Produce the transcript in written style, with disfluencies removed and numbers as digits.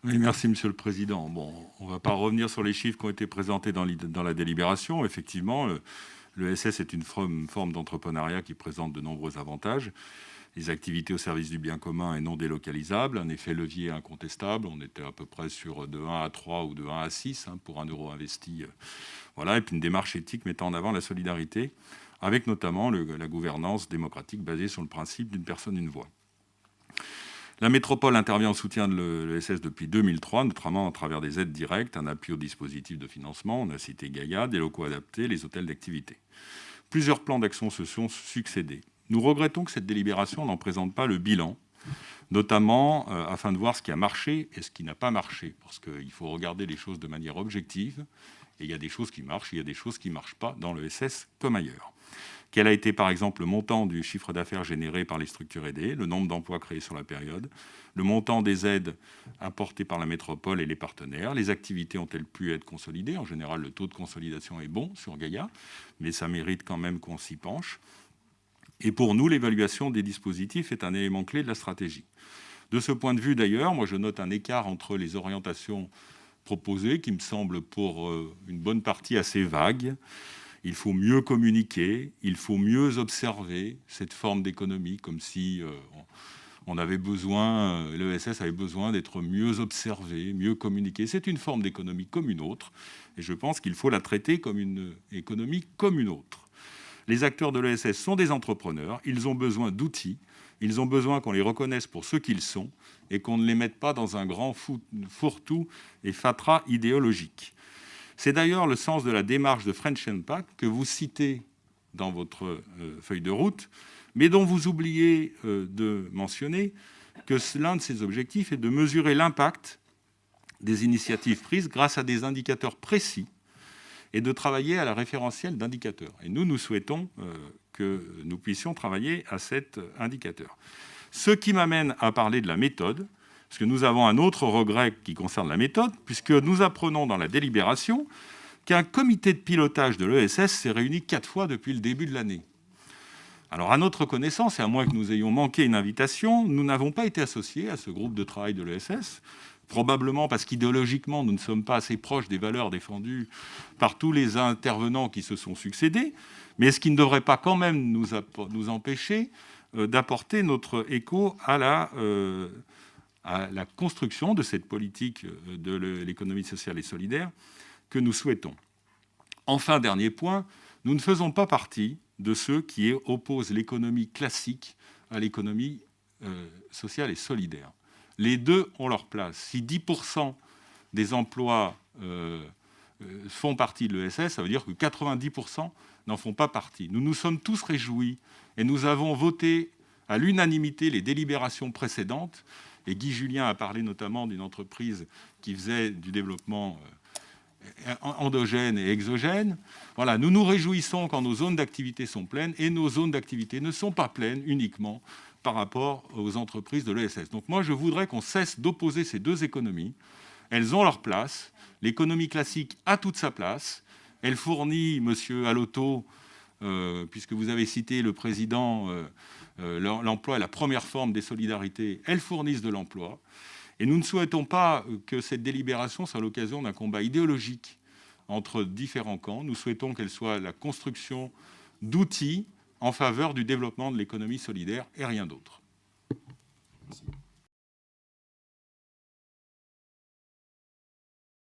Oui, merci Monsieur le Président. Bon, on ne va pas revenir sur les chiffres qui ont été présentés dans la délibération. Effectivement, le SS est une forme d'entrepreneuriat qui présente de nombreux avantages. Les activités au service du bien commun et non délocalisables, un effet levier incontestable. On était à peu près sur de 1 à 3 ou de 1 à 6 pour 1 euro investi. Voilà. Et puis une démarche éthique mettant en avant la solidarité, avec notamment la gouvernance démocratique basée sur le principe d'une personne, une voix. La métropole intervient en soutien de l'ESS depuis 2003, notamment à travers des aides directes, un appui au dispositif de financement, on a cité Gaïa, des locaux adaptés, les hôtels d'activité. Plusieurs plans d'action se sont succédés. Nous regrettons que cette délibération n'en présente pas le bilan, notamment afin de voir ce qui a marché et ce qui n'a pas marché, parce qu'il faut regarder les choses de manière objective, et il y a des choses qui marchent, il y a des choses qui ne marchent pas dans l'ESS comme ailleurs. Quel a été par exemple le montant du chiffre d'affaires généré par les structures aidées, le nombre d'emplois créés sur la période, le montant des aides apportées par la métropole et les partenaires, les activités ont-elles pu être consolidées? En général, le taux de consolidation est bon sur Gaïa, mais ça mérite quand même qu'on s'y penche. Et pour nous, l'évaluation des dispositifs est un élément clé de la stratégie. De ce point de vue d'ailleurs, moi je note un écart entre les orientations proposées qui me semblent pour une bonne partie assez vagues. Il faut mieux communiquer, il faut mieux observer cette forme d'économie, comme si on avait besoin, l'ESS avait besoin d'être mieux observé, mieux communiqué. C'est une forme d'économie comme une autre, et je pense qu'il faut la traiter comme une économie comme une autre. Les acteurs de l'ESS sont des entrepreneurs, ils ont besoin d'outils, ils ont besoin qu'on les reconnaisse pour ce qu'ils sont, et qu'on ne les mette pas dans un grand fourre-tout et fatras idéologique. C'est d'ailleurs le sens de la démarche de French Impact que vous citez dans votre feuille de route, mais dont vous oubliez de mentionner que l'un de ses objectifs est de mesurer l'impact des initiatives prises grâce à des indicateurs précis et de travailler à la référentiel d'indicateurs. Et nous souhaitons que nous puissions travailler à cet indicateur. Ce qui m'amène à parler de la méthode, parce que nous avons un autre regret qui concerne la méthode, puisque nous apprenons dans la délibération qu'un comité de pilotage de l'ESS s'est réuni 4 fois depuis le début de l'année. Alors, à notre connaissance, et à moins que nous ayons manqué une invitation, nous n'avons pas été associés à ce groupe de travail de l'ESS, probablement parce qu'idéologiquement, nous ne sommes pas assez proches des valeurs défendues par tous les intervenants qui se sont succédés, mais ce qui ne devrait pas quand même nous empêcher d'apporter notre écho à la construction de cette politique de l'économie sociale et solidaire que nous souhaitons. Enfin, dernier point, nous ne faisons pas partie de ceux qui opposent l'économie classique à l'économie sociale et solidaire. Les deux ont leur place. Si 10% des emplois font partie de l'ESS, ça veut dire que 90% n'en font pas partie. Nous nous sommes tous réjouis et nous avons voté à l'unanimité les délibérations précédentes. Et Guy Julien a parlé notamment d'une entreprise qui faisait du développement endogène et exogène. Voilà, nous nous réjouissons quand nos zones d'activité sont pleines, et nos zones d'activité ne sont pas pleines uniquement par rapport aux entreprises de l'ESS. Donc moi, je voudrais qu'on cesse d'opposer ces deux économies. Elles ont leur place. L'économie classique a toute sa place. Elle fournit, monsieur Alotto, puisque vous avez cité le président, l'emploi est la première forme des solidarités, elles fournissent de l'emploi. Et nous ne souhaitons pas que cette délibération soit l'occasion d'un combat idéologique entre différents camps. Nous souhaitons qu'elle soit la construction d'outils en faveur du développement de l'économie solidaire et rien d'autre.